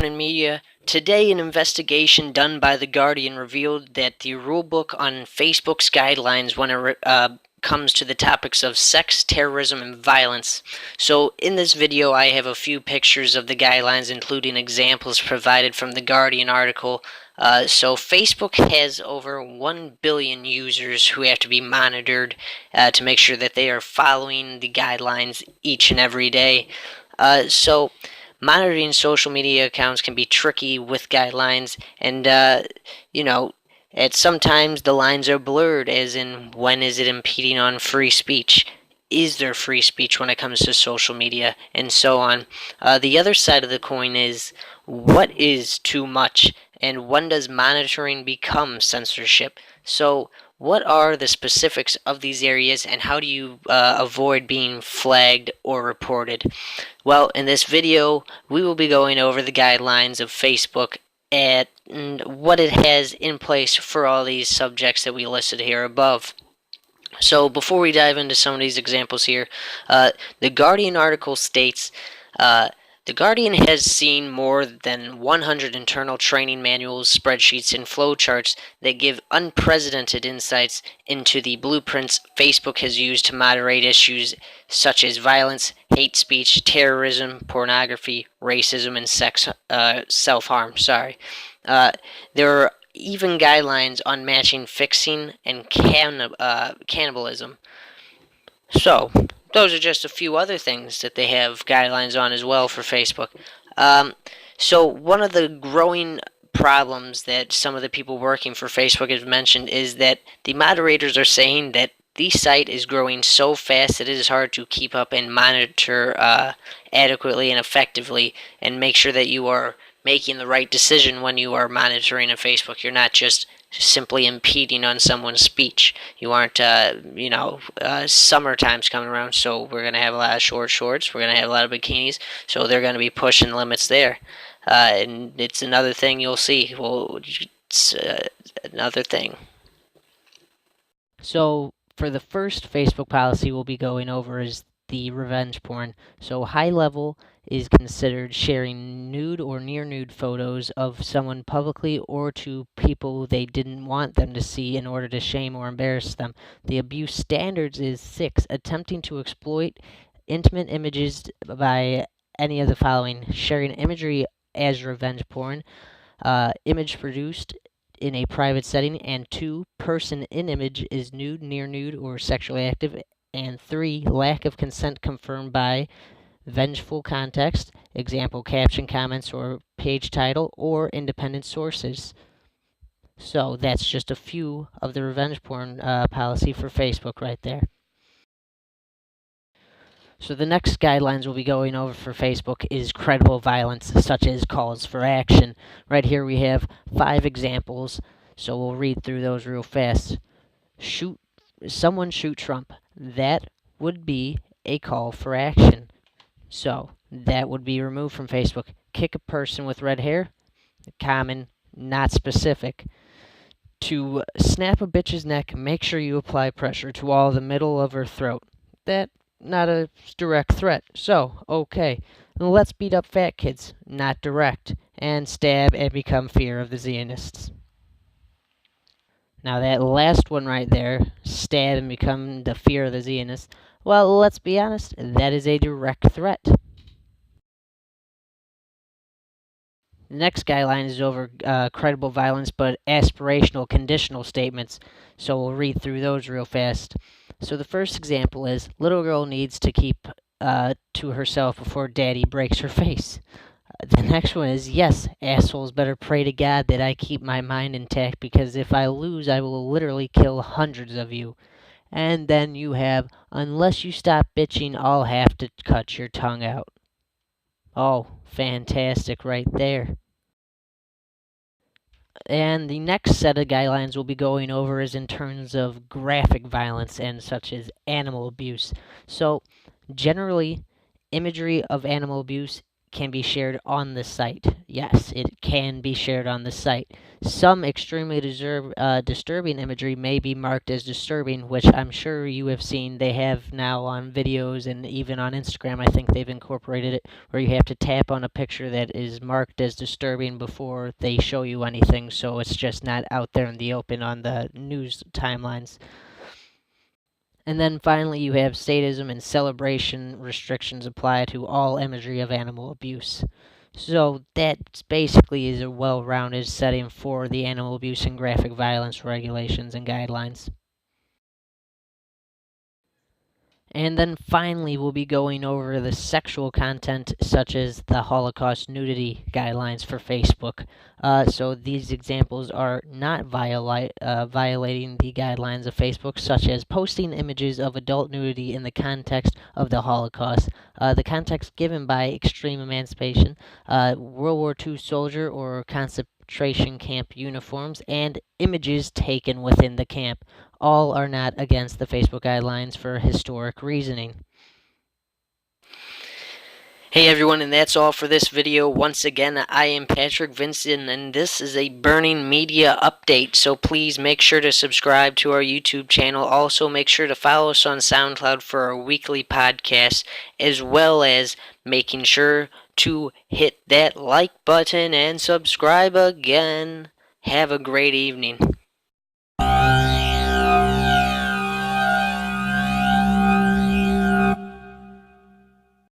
morning, media. Today, an investigation done by The Guardian revealed that the rulebook on Facebook's guidelines when it comes to the topics of sex, terrorism, and violence. So, in this video, I have a few pictures of the guidelines, including examples provided from the Guardian article. So, Facebook has over 1 billion users who have to be monitored to make sure that they are following the guidelines each and every day. Monitoring social media accounts can be tricky with guidelines, and sometimes the lines are blurred, as in when is it impeding on free speech? Is there free speech when it comes to social media, and so on. The other side of the coin is what is too much, and when does monitoring become censorship? So, what are the specifics of these areas, and how do you avoid being flagged or reported? Well, in this video, we will be going over the guidelines of Facebook and what it has in place for all these subjects that we listed here above. So before we dive into some of these examples here, the Guardian article states, the Guardian has seen more than 100 internal training manuals, spreadsheets, and flowcharts that give unprecedented insights into the blueprints Facebook has used to moderate issues such as violence, hate speech, terrorism, pornography, racism, and self-harm. There are even guidelines on matching fixing and cannibalism. So, those are just a few other things that they have guidelines on as well for Facebook. So one of the growing problems that some of the people working for Facebook have mentioned is that the moderators are saying that the site is growing so fast that it is hard to keep up and monitor adequately and effectively and make sure that you are making the right decision when you are monitoring a Facebook. You're not just simply impeding on someone's speech. You aren't, summertime's coming around, so we're going to have a lot of short shorts. We're going to have a lot of bikinis, so they're going to be pushing limits there. And it's another thing you'll see. Well, it's another thing. So, for the first Facebook policy we'll be going over is the revenge porn. So high level is considered sharing nude or near nude photos of someone publicly or to people they didn't want them to see in order to shame or embarrass them. The abuse standards is 6, attempting to exploit intimate images by any of the following: sharing imagery as revenge porn, image produced in a private setting, and 2, person in image is nude, near nude, or sexually active, and 3, lack of consent confirmed by vengeful context, example, caption, comments, or page title, or independent sources. So that's just a few of the revenge porn policy for Facebook right there. So the next guidelines we'll be going over for Facebook is credible violence, such as calls for action. Right here we have 5 examples, so we'll read through those real fast. Someone shoot Trump. That would be a call for action. So that would be removed from Facebook. Kick a person with red hair. Common, not specific. To snap a bitch's neck, make sure you apply pressure to all the middle of her throat. That not a direct threat. So, okay. Let's beat up fat kids. Not direct. And stab and become fear of the Zionists. Now that last one right there, stab and become the fear of the Zionists, well, let's be honest, that is a direct threat. The next guideline is over credible violence, but aspirational conditional statements. So we'll read through those real fast. So the first example is, little girl needs to keep to herself before daddy breaks her face. The next one is, yes, assholes better pray to God that I keep my mind intact, because if I lose, I will literally kill hundreds of you. And then you have, unless you stop bitching, I'll have to cut your tongue out. Oh, fantastic right there. And the next set of guidelines we'll be going over is in terms of graphic violence and such as animal abuse. So, generally, imagery of animal abuse can be shared on the site. Yes, it can be shared on the site. Some extremely disturbing imagery may be marked as disturbing, which I'm sure you have seen. They have now on videos and even on Instagram. I think they've incorporated it where you have to tap on a picture that is marked as disturbing before they show you anything, so it's just not out there in the open on the news timelines. And then finally, you have sadism and celebration restrictions apply to all imagery of animal abuse. So that basically is a well-rounded setting for the animal abuse and graphic violence regulations and guidelines. And then finally, we'll be going over the sexual content, such as the Holocaust nudity guidelines for Facebook. So these examples are not violating the guidelines of Facebook, such as posting images of adult nudity in the context of the Holocaust, the context given by extreme emancipation, World War II soldier or concentration camp uniforms, and images taken within the camp. All are not against the Facebook guidelines for historic reasoning. Hey everyone, and that's all for this video. Once again, I am Patrick Vincent, and this is a Burning Media update, so please make sure to subscribe to our YouTube channel. Also, make sure to follow us on SoundCloud for our weekly podcast, as well as making sure to hit that like button and subscribe again. Have a great evening.